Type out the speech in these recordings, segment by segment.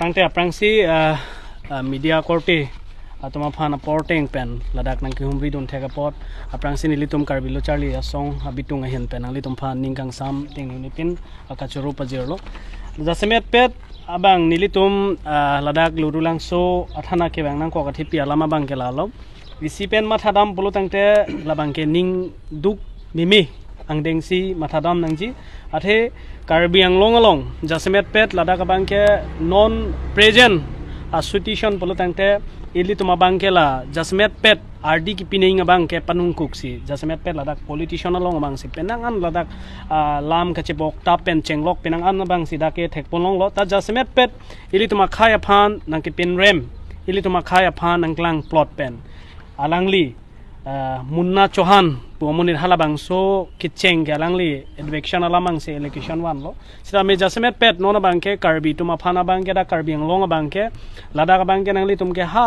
tangte aprangsi media korte atau mafana porteng pen ladak nang kihumri don thega pot aprangsi nilitum karbilo charli asong habitung ahen pen alitum phan ningkang sam ting unipin akachuru pajirlo jasemet pet abang nilitum ladak lurulang so athana ke bang nang ko kathi pi alama bang ke lalo isi pen mathadam pulu tangte labang ke ning duk mimi angdengsi mathadam nangji athe karbi anglong along jasemet pet ladak abang ke non present asution pulu tangte ili tuma bangkela jasmet pet RD ki pining abang ke panung kuksi jasmet pet ladak politician along abang si penangan ladak lam kachepok tapen chenglok penangan abang si dake thekpolong lo ta jasmet pet ili tuma khaya phan nang ki pin rem ili tuma khaya phan nang klang plot pen alangli Munna Chauhan puamunir halabang so kitcheng ke alangli advection alamang se election wan lo sida me jasmet pet nona bangke karbi tuma phana bangke da karbi anglong bangke lada bangke nangli tumke ha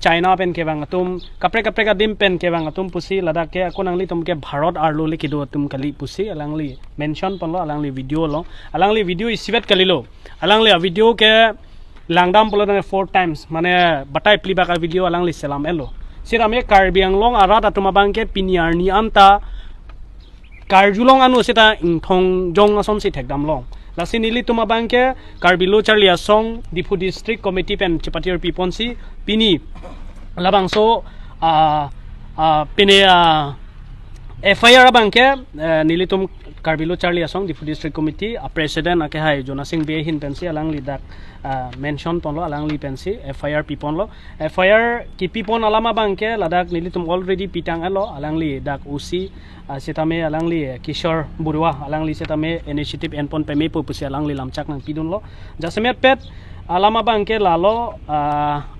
China pen ke bang tum kapre ka dim pen ke bang tum pusi lada ke ako nangli tumke bharat arlo likido tum kali pusi alangli mention ponlo alangli video isibet kalilo alangli video ke langdam polo 4 times mane batai pliba ka video alangli selam elo sirame karbi anglong arat atuma bangke piniarni anta karjulong anu sita ingthong jong asom si thekdam long lasi nili tuma bangke karbilo charli asong dipu district committee pen chipatir piponsi pini labangso pine FIR bangke nilitum karbilo charli asong dipu district committee president ake hai Jona Singh be hin pensi alang lidak mention ponlo alang li pensi FIR pipon lo FIR ki pipon alama bangke ladak nilitum already pitang alo alang li dak usi setame alang li Kishore Burwa alang li setame initiative enpon peme pusi alang li lamchak nang pidun lo jasemet pet alama bangke lalo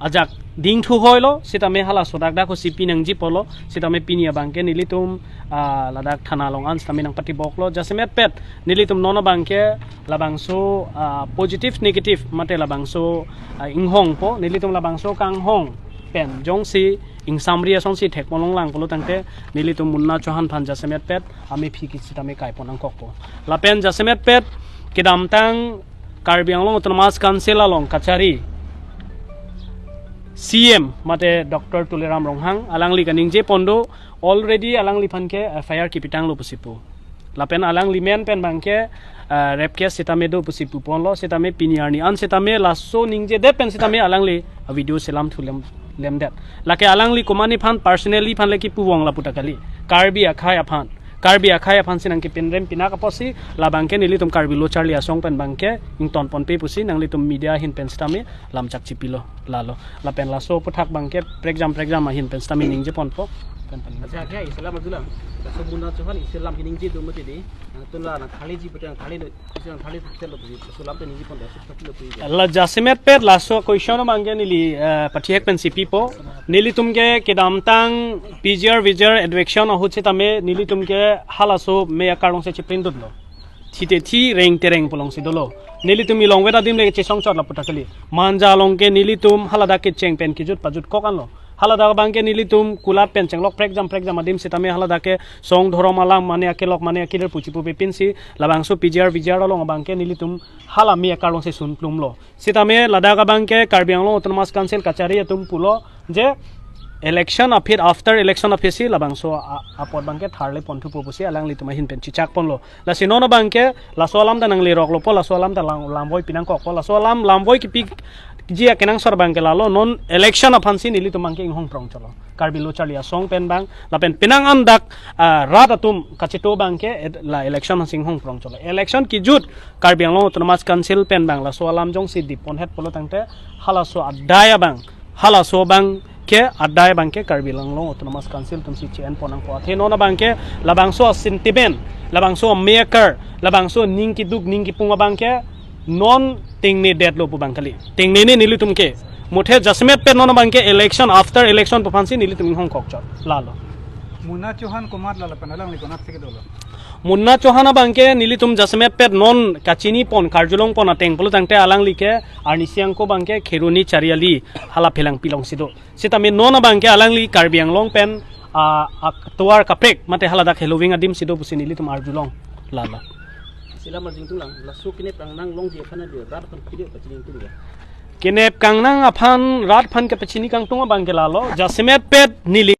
ajak ding thu hoilo setame hala sodak da ko sipi nang jipolo setame pinia bangke nilitum ladak thana long an setame nang pati boklo jasemet pet nilitum nona bangke labangso positive negative mate labangso inghong po nilitum labangso kanghong pen jongsi ingsamria songsi thekmolong lang polo tangte nilitum Munna Chauhan phan jasemet pet ami phiki setame kaipon ang kokpo lapen jasemet pet kidam tang Karbi Anglong Autonomous Council along Kachari CM mate Dr. Tuleram Ronghang alangli kaning je pondo already alangli phanke FIR ki pitang lo pusipu lapen alangli men pen bangke rep case setame do pusipu ponlo setame piniarni an setame lasso ningje de pen setame alangli video selam thulem lemdet lake alangli komani phan personally phan leki puwong la putakali karbi akhaya phan sinang ki pinrem pinaka posi labangke nilitum karbi lo charli asong pen bangke ington pon pe pusi nang litum media hin pen stami lamchak chipilo lalo lapen laso puthak bangke program hin pen stami ningje pon po pen pen acha kya islam adulam so Munna Chauhan islam hiningje do mati di tunla na khali ji putang khali selo puji sulam te ningje pon so thakilo puji Allah jasemet pet laso question mangge nili pathiek pen CP po nilitum ke kedam tang PGR Vijay advection hoche tame nilitum ke halaso me akarong se chipindut lo thite thi reng tereng polong si dolo nilitum ilong weda dim le che songchot la putakali manja longke nilitum halada ke cheng pen kijut pajut kokan lo halada bangke nilitum kulat pen chenglok prexam adim sitame halada ke song dhoromalam mane akelok mane akiler puchipu pepinsi labangso PGR Vijay long bangke nilitum halami akarong se sunplum lo sitame ladaga bangke Karbi Anglong Autonomous Council Kachari atum pulo je election appear after election apesi labangso apot bangke tharle pontu popusi alang lituma hin pen chichak ponlo la sinono bangke la solam da nangli roklo po la solam da lamboi pinang kok po la solam lamboi ki pik jia kenang sor bangke lalo non election apansi nili tumangke inghong prong cholo Karbi lo charlia song pen bang la pen pinang andak rat atum kachito bangke la election sing hong prong cholo election ki jut Karbi Anglong Autonomous Council pen bang la solam jong si dipon het polo tangte halaso adaya bang halaso bang ke adai bangke Karbi Anglong Autonomous Council tumsi chen ponang po athe nona bangke labangso sentimen labangso maker labangso ningki duk ningki punga bangke non tingni det lo pu bangkali tingni ni nilitum ke muthe jasmet pe nona bangke election after election pafansi nilitum hong kokchot lalo Munna Chauhan kumar lala panalang ni konat sike dolo Munna Chauhan bangke nilitum jasmet pet non kachini pon karjulong pon ateng polo tangte alang like arnisiang ko bangke kheruni chariali hala phelang pilong sido sitame nona bangke alang li Karbi Anglong pen tuar kaprek mate hala dak helowing adim sido pusi nilitum arjulong lala sila marjing tulang lasu kine prang nang long je khana de rat kan video kaching tu Kinep kang nang aphan rat phan ke pechini kang tunga bang ke lalo. Jasimet pet nili.